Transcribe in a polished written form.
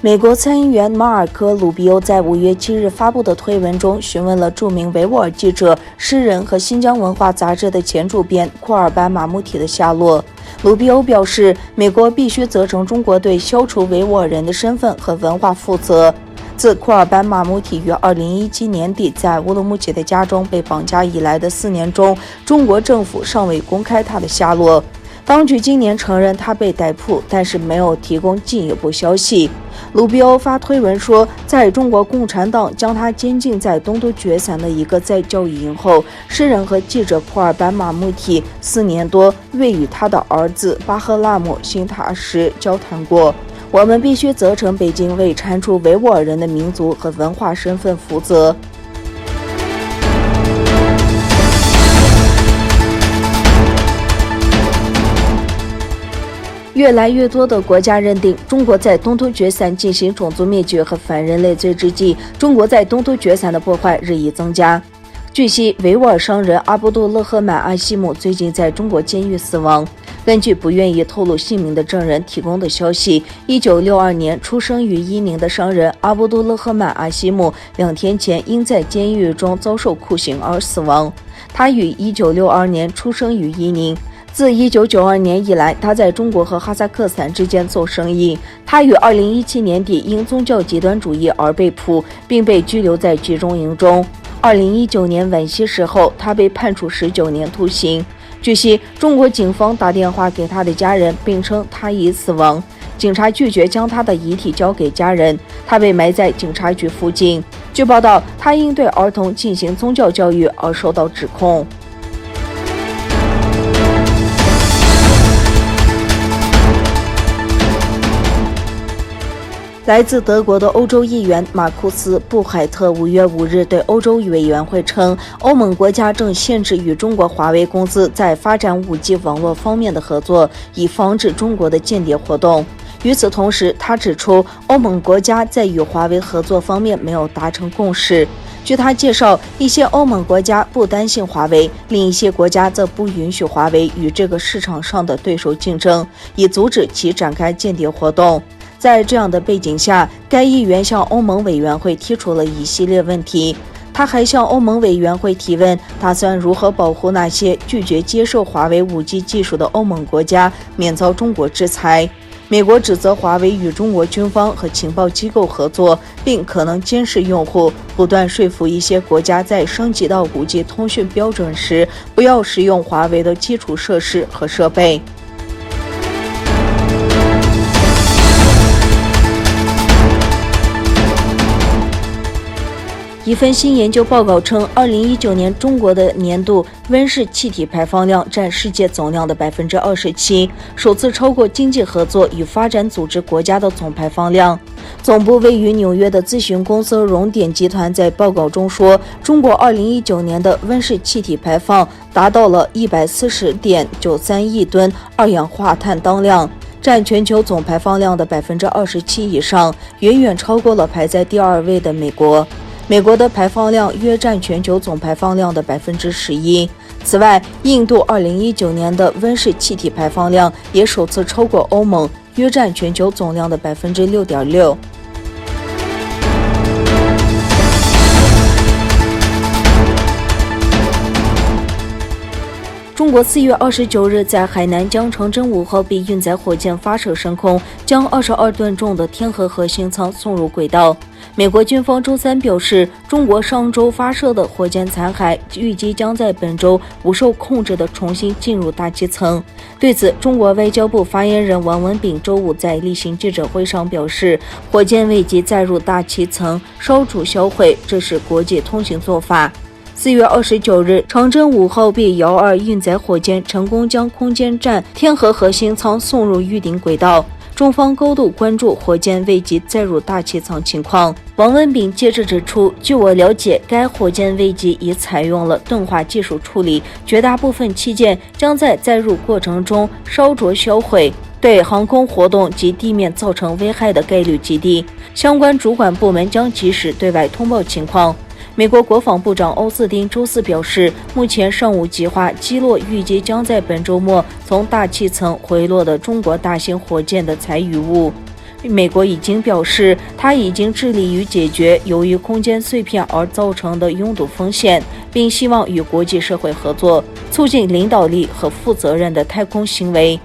美国参议员马尔科·鲁比欧在5月7日发布的推文中询问了著名维吾尔记者、诗人和新疆文化杂志的前主编库尔班·马穆提的下落。鲁比欧表示，美国必须责成中国对消除维吾尔人的身份和文化负责。自库尔班·马穆提于2017年底在乌鲁木齐的家中被绑架以来的4年中，中国政府尚未公开他的下落。当局今年承认他被逮捕，但是没有提供进一步消息。鲁比欧发推文说，在中国共产党将他监禁在东突厥散的一个在教育营后，诗人和记者库尔班·马穆提4年多未与他的儿子巴赫拉姆·辛塔什交谈过。我们必须责成北京为铲除维吾尔人的民族和文化身份负责。越来越多的国家认定中国在东突厥散进行种族灭绝和反人类罪之际，中国在东突厥散的破坏日益增加。据悉，维吾尔商人阿卜杜勒赫满·阿西姆最近在中国监狱死亡。根据不愿意透露姓名的证人提供的消息，1962年出生于伊宁的商人阿卜杜勒赫满·阿西姆2天前因在监狱中遭受酷刑而死亡。他于1962年出生于伊宁。自1992年以来，他在中国和哈萨克斯坦之间做生意。他于2017年底因宗教极端主义而被捕，并被拘留在集中营中。2019年晚些时候，他被判处19年徒刑。据悉，中国警方打电话给他的家人，并称他已死亡。警察拒绝将他的遗体交给家人，他被埋在警察局附近。据报道，他因对儿童进行宗教教育而受到指控。来自德国的欧洲议员马库斯·布海特5月5日对欧洲委员会称，欧盟国家正限制与中国华为公司在发展5G 网络方面的合作，以防止中国的间谍活动。与此同时，他指出，欧盟国家在与华为合作方面没有达成共识。据他介绍，一些欧盟国家不担心华为，另一些国家则不允许华为与这个市场上的对手竞争，以阻止其展开间谍活动。在这样的背景下，该议员向欧盟委员会提出了一系列问题。他还向欧盟委员会提问，打算如何保护那些拒绝接受华为5G 技术的欧盟国家免遭中国制裁。美国指责华为与中国军方和情报机构合作，并可能监视用户，不断说服一些国家在升级到5G 通讯标准时，不要使用华为的基础设施和设备。一份新研究报告称，2019年中国的年度温室气体排放量占世界总量的27%，首次超过经济合作与发展组织国家的总排放量。总部位于纽约的咨询公司荣典集团在报告中说，中国2019年的温室气体排放达到了140.93亿吨二氧化碳当量，占全球总排放量的27%以上，远远超过了排在第2位的美国。美国的排放量约占全球总排放量的11%。此外，印度2019年的温室气体排放量也首次超过欧盟，约占全球总量的6.6%。中国4月29日在海南将长征5号 B 运载火箭发射升空，将22吨重的天河核心舱送入轨道。美国军方周三表示，中国上周发射的火箭残骸预计将在本周不受控制地重新进入大气层。对此，中国外交部发言人王文炳周五在例行记者会上表示，火箭未及载入大气层，烧煮销毁，这是国际通行做法。4月29日，长征5号 B-12运载火箭成功将空间站天河核心舱送入预定轨道。中方高度关注火箭未及载入大气层情况。王文炳接着指出，据我了解，该火箭未及已采用了钝化技术处理，绝大部分器件将在载入过程中烧灼销毁，对航空活动及地面造成危害的概率极低。相关主管部门将及时对外通报情况。美国国防部长奥斯汀周四表示，目前尚无计划击落预计将在本周末从大气层回落的中国大型火箭的残余物。美国已经表示，它已经致力于解决由于空间碎片而造成的拥堵风险，并希望与国际社会合作，促进领导力和负责任的太空行为。